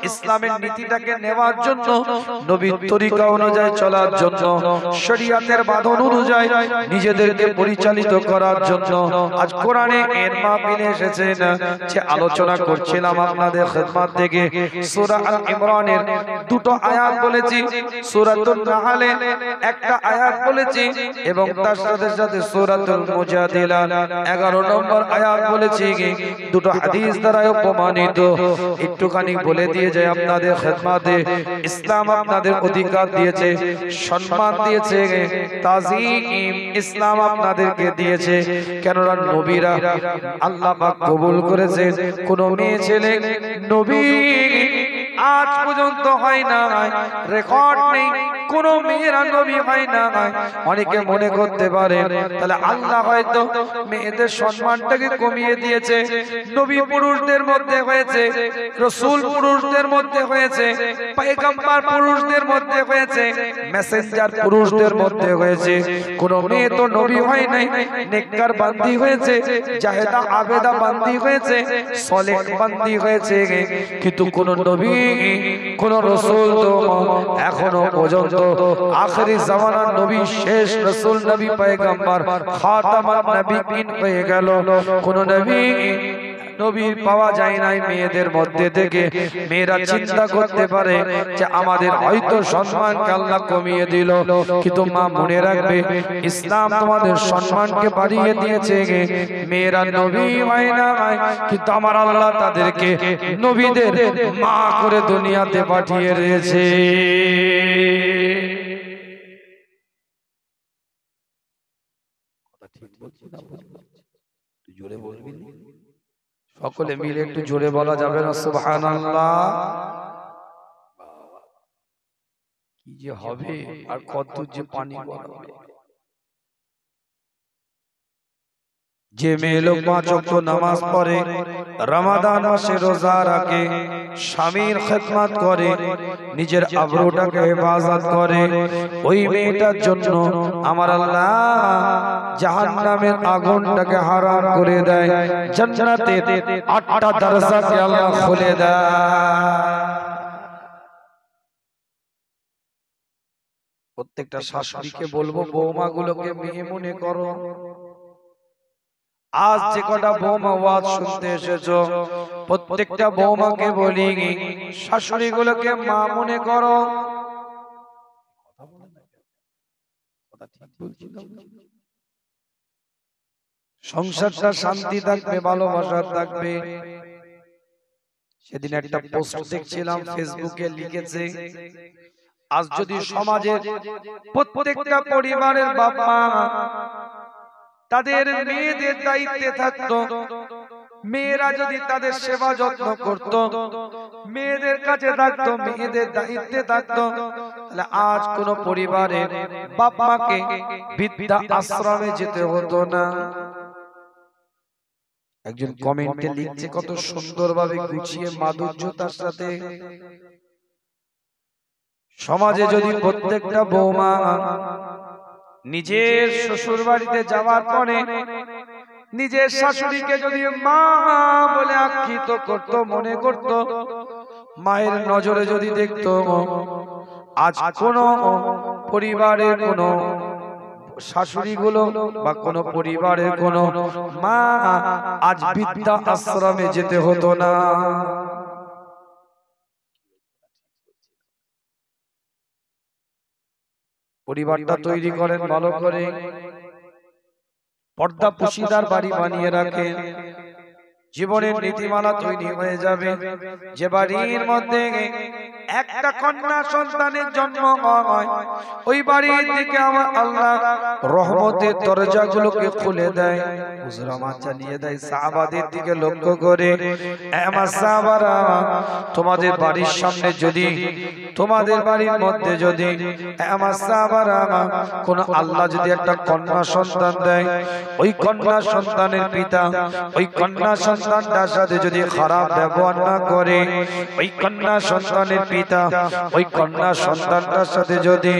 ইসলামের নীতিটাকে নেওয়ার জন্য, নবীর তরিকা অনুযায়ী চলার জন্য, শরিয়তের বাঁধন অনুযায়ী নিজেদেরকে পরিচালিত করার জন্য আজ কোরআনে এর মাহফিলে এসেছেন। যে আলোচনা করছিলাম আপনাদের খিদমত থেকে সূরা আল ইমরানের দুটো আয়াত বলেছি, সূরাতুন নাহলে একটা আয়াত বলেছি এবং তার সাথে সাথে সূরাতুল মুজাদিলা 11 নম্বর আয়াত বলেছি। দুটো হাদিস দ্বারা প্রমাণিত। একটুখানি বলে দিয়ে যায় আপনাদের খিদমতে, ইসলাম আপনাদের অধিকার দিয়েছে, সম্মান দিয়েছে, তাজিম ইসলাম আপনাদেরকে দিয়েছে। কেননা নবীরা আল্লাহ পাক কবুল করেছে। কোন মেয়ে ছেলে নবী আজ পর্যন্ত হয় না, রেকর্ড নেই কোন মেয়েরা নবী হয় না। অনেকে মনে করতে পারে তাহলে আল্লাহ হয়তো মেয়েদের সম্মানটাকে কমিয়ে দিয়েছে। নবী পুরুষদের মধ্যে হয়েছে, রাসূল পুরুষদের মধ্যে হয়েছে, পয়গম্বর পুরুষদের মধ্যে হয়েছে, মেসেঞ্জার পুরুষদের মধ্যে হয়েছে। কোন মেয়ে তো নবী হয় নাই, নেককার বান্দি হয়েছে, জাহেদা আবেদা বান্দি হয়েছে, সলেহ বান্দি হয়েছে, কিন্তু কোন নবী কোন রাসূল তো এখনো পর্যন্ত আখেরি জামানার নবী, শেষ রাসূল নবী পয়গম্বর খাতামান নবীন হয়ে গেল, কোন নবী পাওয়া যায় নাই মেয়েদের মধ্যে থেকে। মেয়েরা চিন্তা করতে পারে যে আমাদের হয়তো সম্মানকে আল্লাহ কমিয়ে দিল, কিন্তু মা মনে রাখবে ইসলাম তোমাদের সম্মানকে বাড়িয়ে দিয়েছে। মেয়েরা নবী হয় না, কিন্তু আমার আল্লাহ তাদেরকে নবীদের মা করে দুনিয়াতে পাঠিয়ে দিয়েছে। জোরে বলবি, সকলে মিলে একটু জোরে বলা যাবে না সুবহানাল্লাহ? কি যে হবে আর কত যে পানি গড়াবে। যে মেয়ে লোক 5 ওয়াক্ত নামাজ পড়ে, রমাদান মাসে রোজা রাখে, স্বামীর খিদমত করে, নিজের আবরুটাকে হেফাজত করে, ওই মেয়েটার জন্য আমার আল্লাহ জাহান্নামের আগুনটাকে হারাম করে দেয়, জান্নাতের 8টা দরজাকে আল্লাহ খুলে দেয়। প্রত্যেকটা শাশুড়িকে বলবো, বৌমাগুলোকে মেয়ে মনে করো। আজ যে কটা বৌমা ওয়াজ শুনতে এসেছো, প্রত্যেকটা বৌমাকে বলি শাশুড়িগুলোকে মা মনে করো। সংসারটা শান্তি থাকবে, ভালোবাসা থাকবে। সেদিন একটা পোস্ট দেখছিলাম ফেসবুকে, লিখেছে আজ যদি সমাজের প্রত্যেকটা পরিবারের বাপ মা তাদের মেয়েদের দায়িত্বে থাকতো, মেয়েরা যদি তাদের সেবা যত্ন করত, মেয়েদের কাছে থাকতো, মেয়েদের দায়িত্বে থাকতো, তাহলে আজ কোন পরিবারের বাপ মাকে বৃদ্ধা আশ্রমে যেতে হতো না। একজন কমেন্টে লিখছে কত সুন্দরভাবে গুছিয়ে মাধুর্যতার সাথে, সমাজে যদি প্রত্যেকটা বৌমা নিজের শ্বশুর বাড়িতে যাওয়ার পরে নিজের শাশুড়িকে যদি মা বলে আখ্যায়িত করত, মনে করত, মায়ের নজরে যদি দেখতো, আজ কোন পরিবারের কোন শাশুড়িগুলো বা কোন পরিবারের কোন মা আজ বৃদ্ধা আশ্রমে যেতে হতো না। পরিবারটা তৈরি করেন ভালো করে, পর্দা পুশিদার বাড়ি বানিয়ে রাখেন, জীবনের নীতিমালা তৈরি হয়ে যাবে। যে বাড়ির মধ্যে একটা কন্যা সন্তানের জন্ম হয়, ওই বাড়ির দিকে আমার আল্লাহ রহমতের দরজাগুলোকে খুলে দেয়, হুজুর আমার জানিয়ে দেয় সাহাবাদের দিকে লক্ষ্য করে, আমার সাহাবারা তোমাদের বাড়ির সামনে যদি, তোমাদের বাড়ির মধ্যে যদি আমার সাহাবারা কোন আল্লাহ যদি একটা কন্যা সন্তান দেয়, ওই কন্যা সন্তানের পিতা, ওই কন্যা সন্তানটার সাথে যদি খারাপ ব্যবহার না করে, ওই কন্যা সন্তানের পিতা ওই কন্যা সন্তানটার সাথে যদি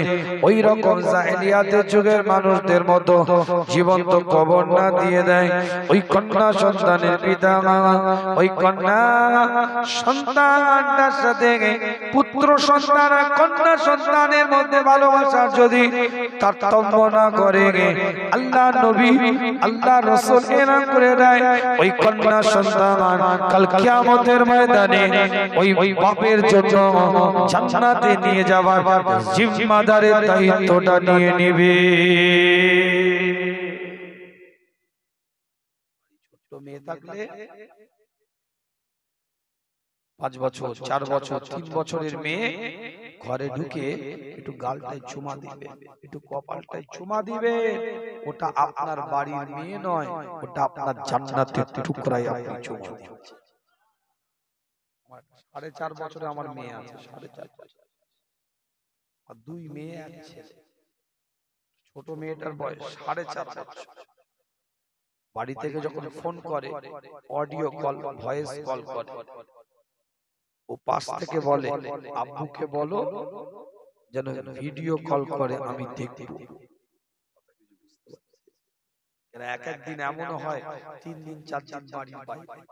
ওই রকম জাহেলিয়াতের যুগের মানুষদের মতো জীবন্ত কবর না দিয়ে দেয়, ওই কন্যা সন্তানের পিতা ওই কন্যা সন্তানটার সাথে পুত্র সন্তান আর কন্যা সন্তানের মধ্যে ভালোবাসার যদি তারতম্য না করে, আল্লাহ নবী আল্লাহ রাসূল এলান করে দেয় ওই কন্যা সন্তান কাল কিয়ামতের ময়দানে ওই বাপের জন্য জান্নাতে নিয়ে যাওয়ার জিম্মাদারের দায়িত্বটা নিয়ে নেবে। ছোট মেয়ে থাকলে 5 বছর 4 বছর 3 বছরের মেয়ে ঘরে ঢুকে একটু গালটায় চুমা দিবে, একটু কপালটায় চুমা দিবে, ওটা আপনার বাড়ির মেয়ে নয়, ওটা আপনার জান্নাতের টুকরাই আপনি চুমা দিবেন। 4.5 বছরে আমার মেয়ে আছে, 4.5 বছর, আর 2 মেয়ে এক ছেলে। ছোট মেয়েটার বয়স 4.5 বছর। বাড়ি থেকে যখন ফোন করে, অডিও কল ভয়েস কল করে, ও পাশ থেকে বলে আব্বুকে বলো যেন ভিডিও কল করে আমি দেখব। এক একদিন এমনও হয় 3 দিন 4 দিন বাড়ির বাইরে,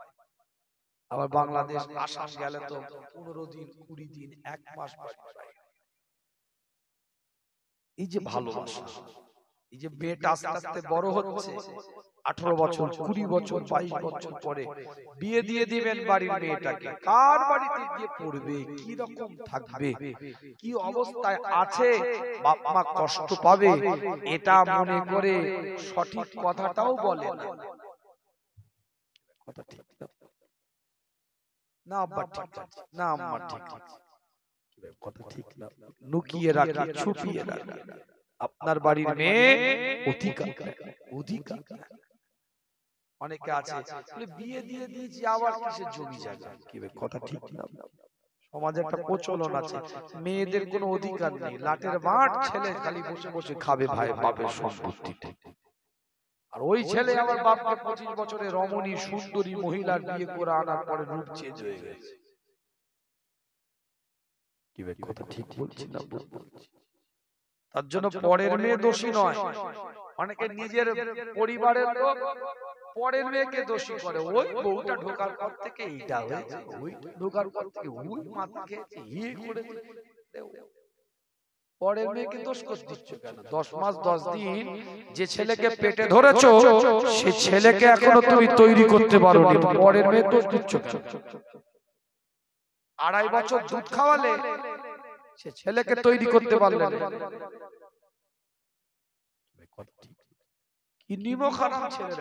আবার বাংলাদেশ আসাম গেলে তো 15 দিন 20 দিন 1 মাস বাড়ির বাইরে। এই যে ভালোবাসা, এই যে মেয়েটা আস্তে আস্তে বড় হচ্ছে, 18 বছর 20 বছর 22 বছর পরে বিয়ে দিয়ে দিবেন বাড়ির মেয়েটাকে, কার বাড়িতে গিয়ে পড়বে, কি রকম থাকবে, কি অবস্থায় আছে, বাপ মা কষ্ট পাবে, এটা মনে করে সঠিক কথাটাও বলে না। কথা ঠিক না আব্বা, ঠিক আছে না আম্মা, ঠিক আছে, কথা ঠিক না, লুকিয়ে রাখে, ছুপিয়ে রাখে। আপনার বাড়ির মেয়ে অধিকার অধিকার অনেকে আছে বিয়ে দিয়ে দিয়েছি আবার কিসে জমি জায়গা, কি কথা ঠিক না। সমাজে একটা প্রচলন আছে মেয়েদের কোনো অধিকার নেই, লাটের বাট, ছেলে খালি বসে বসে খাবে ভাই বাপের সম্পত্তিতে। আর ওই ছেলে আবার বাপকে 25 বছরে রমণী সুন্দরী মহিলার বিয়ে করে আনার পরে রূপ চেঞ্জ হয়ে গেছে। কি কথা ঠিক বলছি না বলছি? তার জন্য পরের মেয়ে দোষী নয়। অনেকে নিজের পরিবারের লোক পরের মেয়েকে দোষী করে, ওই বউটা ঢোকার পর থেকে এইটা হয়েছে, ওই ঢোকার পর থেকে ওই মাথা খেয়েছে, ইয়ে করেছে। পরের মেয়েকে দোষ করে দিচ্ছ কেন? 10 মাস 10 দিন যে ছেলেকে পেটে ধরেছো সে ছেলেকে এখনো তুমি তৈরি করতে পারোনি, পরের মেয়ে দোষ দিচ্ছ কেন? 2.5 বছর দুধ খাওয়ালে সে ছেলেকে তৈরি করতে পারলে না। কি নিমক হারাম ছেলে,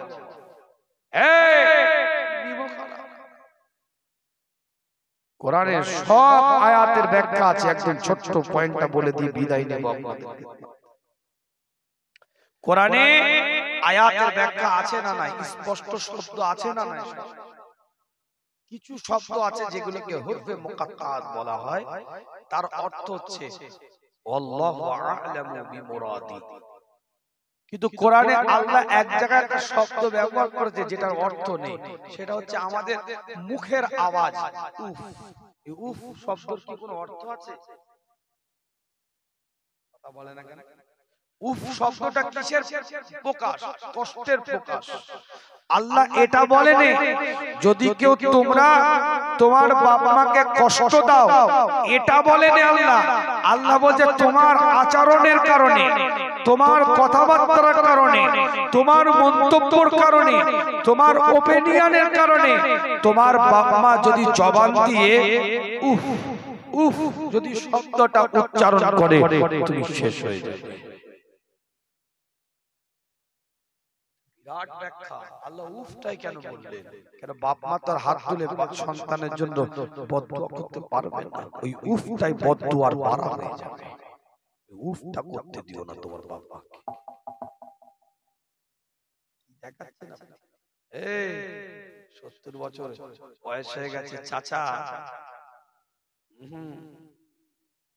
কোরআনের সব আয়াতের ব্যাখ্যা আছে, একদম ছোট্ট পয়েন্টটা বলে দিয়ে বিদায় নেব আপনাদেরকে। কোরআনে আয়াতের ব্যাখ্যা আছে না নাই, স্পষ্ট শব্দ আছে না নাই, কিছু শব্দ আছে যেগুলোকে হুরফে মুকাত্তাআত বলা হয়, তার অর্থ হচ্ছে আল্লাহু আ'লামু বিমুরাদি। কিন্তু কোরআনে আল্লাহ এক জায়গায় একটা শব্দ ব্যবহার করেছে যেটার অর্থ নেই, সেটা হচ্ছে আমাদের মুখের আওয়াজ উফ। এই উফ শব্দের কি কোনো অর্থ আছে? কথা বলে না কেন? উফ শব্দটা কিসের প্রকাশ? কষ্টের প্রকাশ। আল্লাহ এটা বলেনি যদি কেউ তোমরা তোমার বাবা মাকে কষ্ট দাও, এটা বলেনি আল্লাহ। আল্লাহ বলছে তোমার আচরণের কারণে, তোমার কথাবার্তার কারণে, তোমার মন্তব্যের কারণে, তোমার ওপিনিয়নের কারণে তোমার বাবা মা যদি জবান দিয়ে উফ উফ যদি শব্দটা উচ্চারণ করে তুমি শেষ হয়ে যাবে। বিরাট ব্যাখ্যা। আল্লাহ উফটাই কেন বললেন? কেন বাপ মা তার হাত তুলে সন্তানের জন্য বদদুয়া করতে পারবে না, ওই উফটাই বদদুয়ার বাড়া হয়ে যাবে। উফটা করতে দিও না তোমার বাবাকে। দেখাচ্ছেন আপনি এই 70 বছর বয়স হয়ে গেছে চাচা,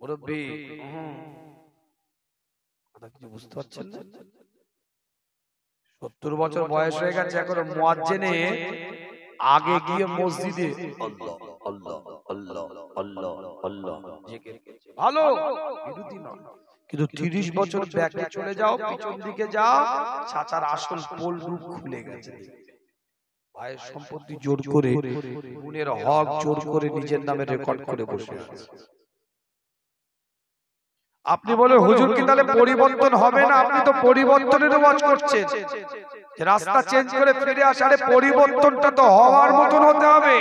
মুরব্বি, কথা কিছু বুঝতে পারছেন না? 70 বছর বয়স হয়ে গেছে, এখনো মুয়াজ্জিনে আগে গিয়ে মসজিদে আল্লাহ আল্লাহ আল্লাহ আল্লাহ আল্লাহ জিকির করছে, ভালো বিরোধী নয়। কিন্তু 30 বছর ব্যাকে চলে যাও, পিছন দিকে যাও, চাচার আসল পোল রূপ খুলে গেছে। ভাইয়ের সম্পত্তি জোর করে, বোনের হক জোর করে নিজের নামে রেকর্ড করে বসে আছে। আপনি বলে হুজুর কি তাহলে পরিবর্তন হবে না? আপনি তো পরিবর্তনের ওয়াজ করছেন, রাস্তা চেঞ্জ করে ফিরে আসারে পরিবর্তনটা তো হওয়ার মতন হতে হবে।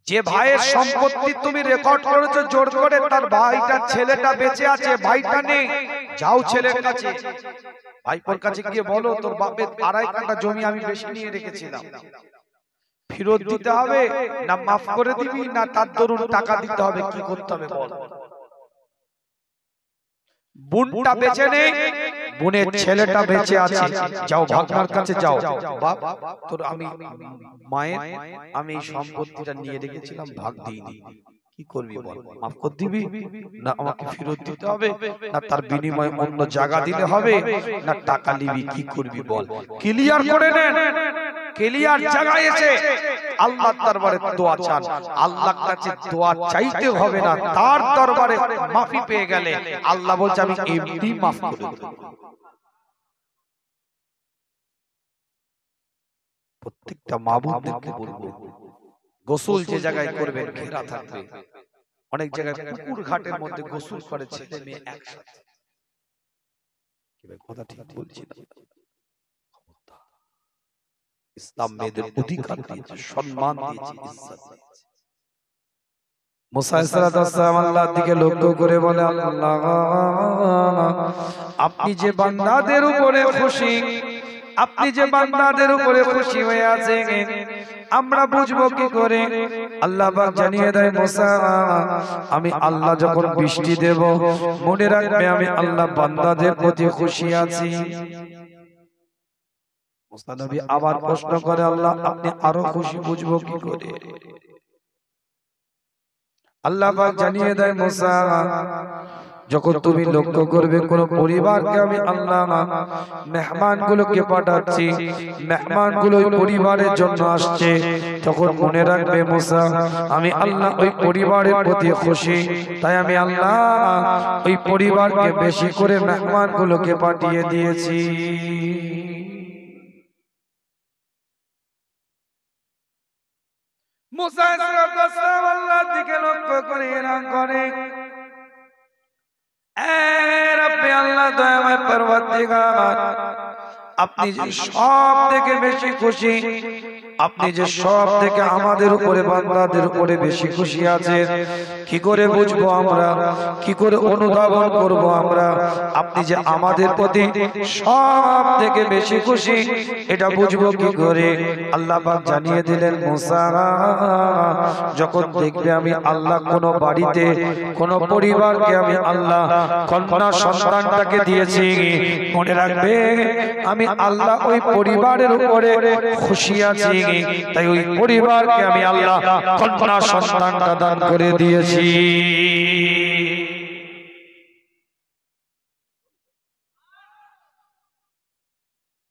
যে ভাইয়ের সম্পত্তি তুমি রেকর্ড করেছো জোর করে, তার ভাইটা ছেলেটা বেঁচে আছে, ভাইটা নেই, যাও ছেলের কাছে, ভাইপোর কাছে গিয়ে বলো তোর বাপের 2.5 কাঠা জমি আমি বেশি নিয়ে রেখেছিলাম, ফেরত দিতে হবে না মাফ করে দিবি, না তার দরুন টাকা দিতে হবে, কি করতে হবে বল। বোনটা বেঁচে নেই, বোনের ছেলেটা বেঁচে আছে, যাও ভাগনার কাছে যাও, বাপ তোর আমি মায়ের আমি এই সম্পত্তিটা নিয়ে রেখেছিলাম, ভাগ দিইনি, কি করবি বল, মাফ করে দিবি না আমাকে ফেরত দিতে হবে, না তার বিনিময়ে অন্য জায়গা দিলে হবে, না টাকা নিবি, কি করবি বল। ক্লিয়ার করে নেন, ক্লিয়ার জায়গায় এসে আল্লাহর দরবারে দোয়া চান। আল্লাহর কাছে দোয়া চাইতে হবে না, তার দরবারে মাফি পেয়ে গেলে আল্লাহ বলছে আমি এমনি মাফ করে দেব। প্রত্যেকটা মাবুদকে বলবো, গোসল যে জায়গায় করবেন ঘেরা থাকবে। অনেক জায়গায় পুকুর ঘাটের মধ্যে গোসল করে ছেলে মেয়ে একসাথে, কথা ঠিক বলছি না? ইসলাম মেয়েদের অধিকার দিয়েছে, সম্মান দিয়েছে, ইজ্জত দিয়েছে। মুসা আলাইহিস সালাম আল্লাহর দিকে লক্ষ্য করে বলে, আল্লাহ আপনি যে বান্দাদের উপরে খুশি, আপনি যে বান্দাদের উপরে খুশি হয়ে আছেন আমরা বুঝবো কি করে? আল্লাহ পাক জানিয়ে দেয়, মুসা আমি আল্লাহ যখন বৃষ্টি দেব মনে রাখবে আমি আল্লাহ বান্দাদের প্রতি খুশি আছি। মুসা নবী আবার প্রশ্ন করে, আল্লাহ আপনি আরো খুশি বুঝবো কি করে? আল্লাহ পাক জানিয়ে দেয়, মুসা যখন তুমি লক্ষ্য করবে কোন পরিবারকে আমি আল্লাহ মেহমানগুলোকে পাঠাচ্ছি, মেহমানগুলো ওই পরিবারের জন্য আসছে, তখন মনে রাখবে মুসা আমি আল্লাহ ওই পরিবারের প্রতি খুশি, তাই আমি আল্লাহ ওই পরিবারকে বেশি করে মেহমানগুলোকে পাঠিয়ে দিয়েছি। মুসা আলাইহিস সালাম আল্লাহর দিকে লক্ষ্য করে এলান করে, আল্লাহ দয়াময় পরওয়ারদিগার আপনি যে সব থেকে বেশি খুশি, আপনি যে সব থেকে আমাদের উপরে বান্দাদের উপরে বেশি খুশি আছেন, কি করে বুঝবো আমরা, কি করে অনুধাবন করব আমরা আপনি যে আমাদের প্রতি সব থেকে বেশি খুশি এটা বুঝবো কি করে? আল্লাহ পাক জানিয়ে দিলেন, মুসা যখন দেখবে আমি আল্লাহ কোন বাড়িতে কোন পরিবারকে আমি আল্লাহ কন্যা সন্তানটাকে দিয়েছি, মনে রাখবে আমি আল্লাহ ওই পরিবারের উপরে খুশি আছি, তাই ওই পরিবারকে আমি আল্লাহ কন্যা সন্তানটা দান করে দিয়েছি।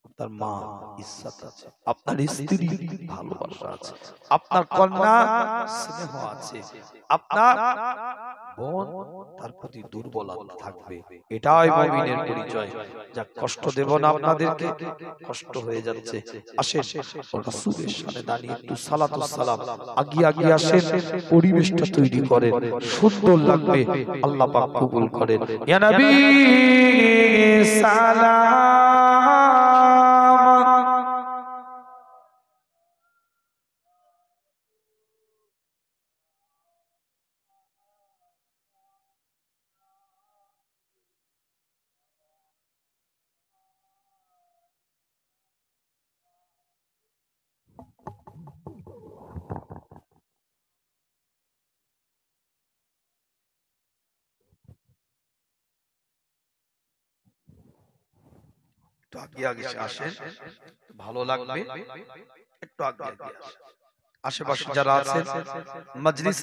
আপনার মা ইজ্জত আছে, আপনার স্ত্রী ভালোবাসা আছে, আপনার কন্যা স্নেহ আছে, আপনার বোন তার প্রতি দুর্বলতা থাকবে। এটাই মুমিনের পরিচয়। যা কষ্ট দেব না আপনাদেরকে, কষ্ট হয়ে যাচ্ছে, আসেন রাসূলের সামনে দাঁড়িয়ে একটু সালাতুস সালাম আগিয়ে আগিয়ে আসেন, পরিবেশটা তৈরি করেন, সুন্দর লাগবে, আল্লাহ পাক কবুল করেন। ইয়া নবী সালাম। একটু আগে আগে আসেন, ভালো লাগবে, একটু আগে আগে আসেন। আশেপাশে যারা আছেন মজলিস